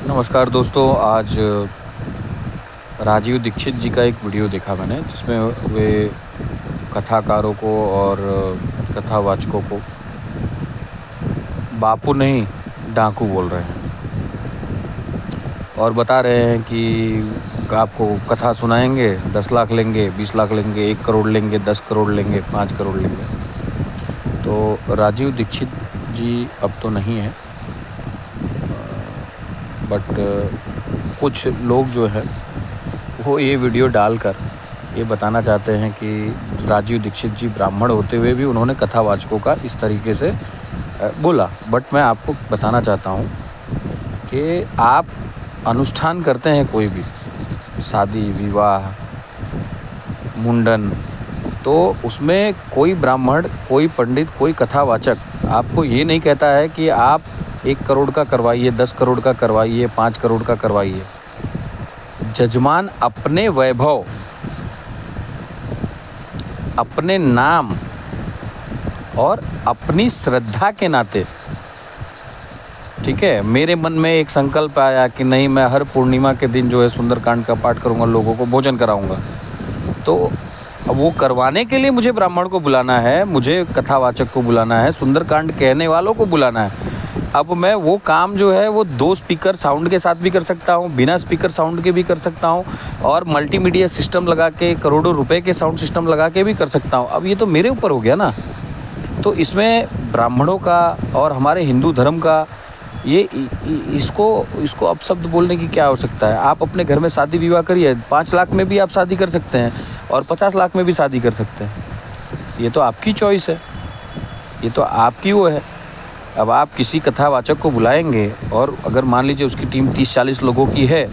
नमस्कार दोस्तों। आज राजीव दीक्षित जी का एक वीडियो देखा मैंने, जिसमें वे कथाकारों को और कथावाचकों को बापू नहीं डाकू बोल रहे हैं और बता रहे हैं कि आपको कथा सुनाएंगे, 10 लाख लेंगे, 20 लाख लेंगे, 1 करोड़ लेंगे, 10 करोड़ लेंगे, 5 करोड़ लेंगे। तो राजीव दीक्षित जी अब तो नहीं है, बट कुछ लोग जो है वो ये वीडियो डालकर ये बताना चाहते हैं कि राजीव दीक्षित जी ब्राह्मण होते हुए भी उन्होंने कथावाचकों का इस तरीके से बोला। बट मैं आपको बताना चाहता हूँ कि आप अनुष्ठान करते हैं कोई भी, शादी, विवाह, मुंडन, तो उसमें कोई ब्राह्मण, कोई पंडित, कोई कथावाचक आपको ये नहीं कहता है कि आप 1 करोड़ का करवाइए, 10 करोड़ का करवाइए, 5 करोड़ का करवाइए। जजमान अपने वैभव, अपने नाम और अपनी श्रद्धा के नाते, ठीक है, मेरे मन में एक संकल्प आया कि नहीं, मैं हर पूर्णिमा के दिन जो है सुंदरकांड का पाठ करूंगा, लोगों को भोजन कराऊंगा। तो अब वो करवाने के लिए मुझे ब्राह्मण को बुलाना है, मुझे कथावाचक को बुलाना है, सुंदरकांड कहने वालों को बुलाना है। अब मैं वो काम जो है वो 2 स्पीकर साउंड के साथ भी कर सकता हूँ, बिना स्पीकर साउंड के भी कर सकता हूँ, और मल्टीमीडिया सिस्टम लगा के, करोड़ों रुपए के साउंड सिस्टम लगा के भी कर सकता हूँ। अब ये तो मेरे ऊपर हो गया ना। तो इसमें ब्राह्मणों का और हमारे हिंदू धर्म का ये इसको अपशब्द बोलने की क्या आवश्यकता है। आप अपने घर में शादी विवाह करिए, 5 लाख में भी आप शादी कर सकते हैं और 50 लाख में भी शादी कर सकते हैं। ये तो आपकी चॉइस है, ये तो आपकी वो है। अब आप किसी कथावाचक को बुलाएंगे और अगर मान लीजिए उसकी टीम 30-40 लोगों की है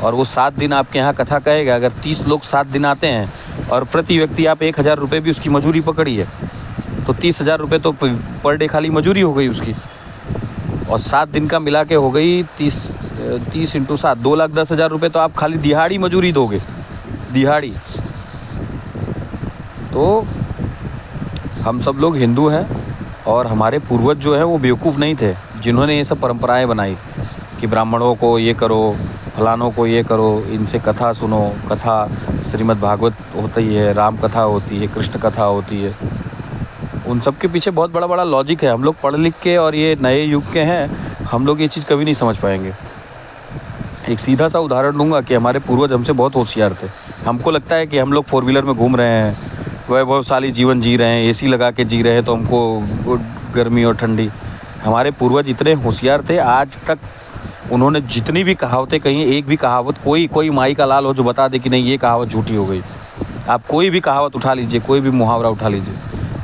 और वो 7 दिन आपके यहाँ कथा कहेगा, अगर 30 लोग 7 दिन आते हैं और प्रति व्यक्ति आप 1000 रुपये भी उसकी मजूरी पकड़िए, तो 30,000 रुपये तो पर डे खाली मजूरी हो गई उसकी, और 7 दिन का मिला के हो गई 30 इंटू 7, 2,10,000 रुपये तो आप खाली दिहाड़ी मजूरी दोगे, दिहाड़ी। तो हम सब लोग हिंदू हैं और हमारे पूर्वज जो हैं वो बेवकूफ़ नहीं थे जिन्होंने ये सब परंपराएं बनाई कि ब्राह्मणों को ये करो, फलानों को ये करो, इनसे कथा सुनो। कथा श्रीमद् भागवत होती है, राम कथा होती है, कृष्ण कथा होती है। उन सब के पीछे बहुत बड़ा बड़ा लॉजिक है। हम लोग पढ़ लिख के और ये नए युग के हैं, हम लोग ये चीज़ कभी नहीं समझ पाएंगे। एक सीधा सा उदाहरण दूंगा कि हमारे पूर्वज हमसे बहुत होशियार थे। हमको लगता है कि हम लोग 4 व्हीलर में घूम रहे हैं, वैभवशाली जीवन जी रहे हैं, एसी लगा के जी रहे हैं, तो हमको गर्मी और ठंडी। हमारे पूर्वज इतने होशियार थे, आज तक उन्होंने जितनी भी कहावतें कही, एक भी कहावत कोई माई का लाल हो जो बता दे कि नहीं ये कहावत झूठी हो गई। आप कोई भी कहावत उठा लीजिए, कोई भी मुहावरा उठा लीजिए,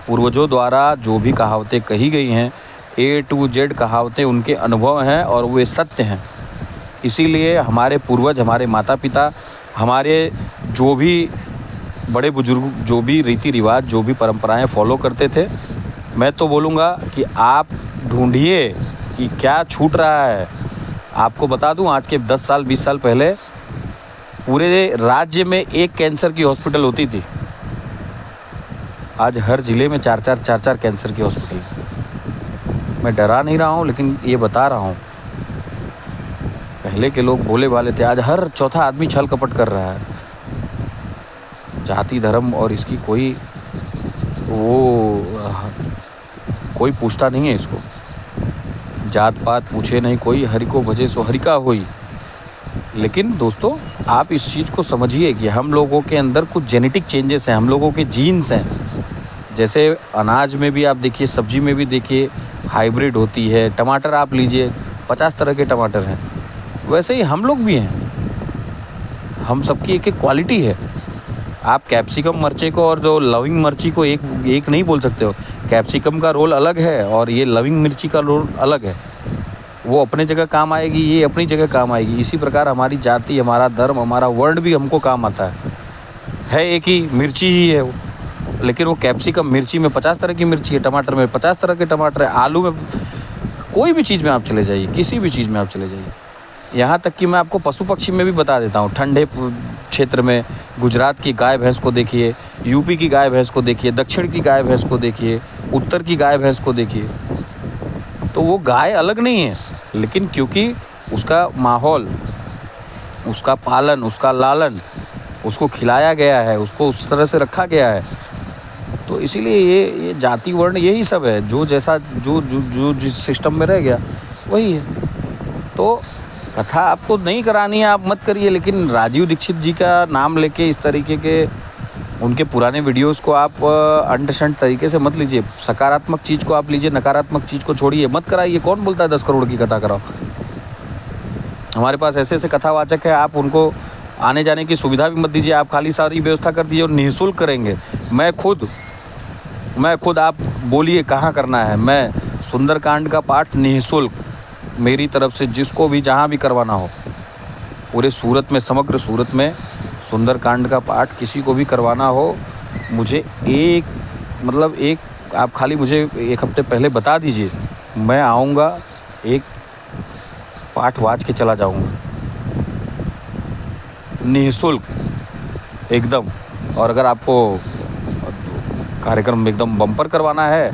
पूर्वजों द्वारा जो भी कहावतें कही गई हैं, A to Z कहावतें उनके अनुभव हैं और वे सत्य हैं। इसीलिए हमारे पूर्वज, हमारे माता पिता, हमारे जो भी बड़े बुजुर्ग जो भी रीति रिवाज, जो भी परंपराएं फॉलो करते थे, मैं तो बोलूँगा कि आप ढूंढिए कि क्या छूट रहा है। आपको बता दूं, आज के 10 साल 20 साल पहले पूरे राज्य में 1 कैंसर की हॉस्पिटल होती थी। आज हर ज़िले में 4 कैंसर की हॉस्पिटल। मैं डरा नहीं रहा हूँ, लेकिन ये बता रहा हूँ, पहले के लोग भोले वाले थे, आज हर चौथा आदमी छल कपट कर रहा है। जाति धर्म और इसकी कोई पूछता नहीं है इसको, जात पात पूछे नहीं कोई, हरि को भजे सो हरि का होई। लेकिन दोस्तों, आप इस चीज़ को समझिए कि हम लोगों के अंदर कुछ जेनेटिक चेंजेस हैं, हम लोगों के जीन्स हैं। जैसे अनाज में भी आप देखिए, सब्जी में भी देखिए, हाइब्रिड होती है। टमाटर आप लीजिए, 50 तरह के टमाटर हैं, वैसे ही हम लोग भी हैं। हम सबकी एक एक क्वालिटी है। आप कैप्सिकम मिर्ची को और जो लविंग मिर्ची को एक नहीं बोल सकते हो। कैप्सिकम का रोल अलग है और ये लविंग मिर्ची का रोल अलग है। वो अपने जगह काम आएगी, ये अपनी जगह काम आएगी। इसी प्रकार हमारी जाति, हमारा धर्म, हमारा वर्ण भी हमको काम आता है एक ही मिर्ची ही है वो। लेकिन वो कैप्सिकम मिर्ची में 50 तरह की मिर्ची है, टमाटर में 50 तरह के टमाटर है, आलू में, कोई भी चीज़ में आप चले जाइए, किसी भी चीज़ में आप चले जाइए। यहाँ तक कि मैं आपको पशु पक्षी में भी बता देता हूँ। ठंडे क्षेत्र में गुजरात की गाय भैंस को देखिए, यूपी की गाय भैंस को देखिए, दक्षिण की गाय भैंस को देखिए, उत्तर की गाय भैंस को देखिए, तो वो गाय अलग नहीं है। लेकिन क्योंकि उसका माहौल, उसका पालन, उसका लालन, उसको खिलाया गया है, उसको उस तरह से रखा गया है। तो इसीलिए ये जाति वर्ण यही सब है, जो जैसा जो जिस सिस्टम में रह गया वही है। तो कथा आपको नहीं करानी है, आप मत करिए, लेकिन राजीव दीक्षित जी का नाम लेके इस तरीके के उनके पुराने वीडियोस को आप अंटशंट तरीके से मत लीजिए। सकारात्मक चीज़ को आप लीजिए, नकारात्मक चीज़ को छोड़िए, मत कराइए। कौन बोलता है 10 करोड़ की कथा कराओ? हमारे पास ऐसे ऐसे कथावाचक है, आप उनको आने जाने की सुविधा भी मत दीजिए, आप खाली सारी व्यवस्था कर दीजिए और निःशुल्क करेंगे। मैं खुद आप बोलिए कहाँ करना है, मैं सुंदरकांड का पाठ निःशुल्क मेरी तरफ से जिसको भी जहाँ भी करवाना हो, पूरे सूरत में, समग्र सूरत में सुंदरकांड का पाठ किसी को भी करवाना हो, मुझे एक आप खाली मुझे 1 हफ्ते पहले बता दीजिए, मैं आऊँगा, एक पाठ वाच के चला जाऊँगा निःशुल्क एकदम। और अगर आपको कार्यक्रम एकदम बम्पर करवाना है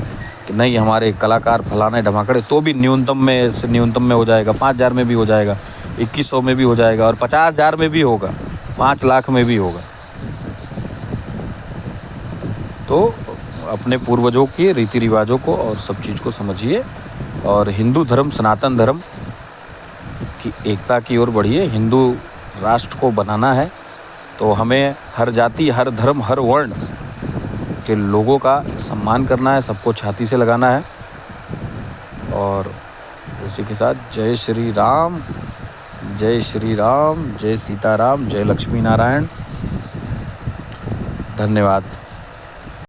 कि नहीं हमारे कलाकार फलाने ढमाकड़े, तो भी न्यूनतम में से न्यूनतम में हो जाएगा, 5,000 में भी हो जाएगा, 2100 में भी हो जाएगा, और 50,000 में भी होगा, 5 लाख में भी होगा। तो अपने पूर्वजों के रीति रिवाजों को और सब चीज़ को समझिए, और हिंदू धर्म, सनातन धर्म की एकता की ओर बढ़िए। हिंदू राष्ट्र को बनाना है तो हमें हर जाति, हर धर्म, हर वर्ण के लोगों का सम्मान करना है, सबको छाती से लगाना है। और उसी के साथ जय श्री राम, जय श्री राम, जय सीताराम, जय लक्ष्मी नारायण। धन्यवाद।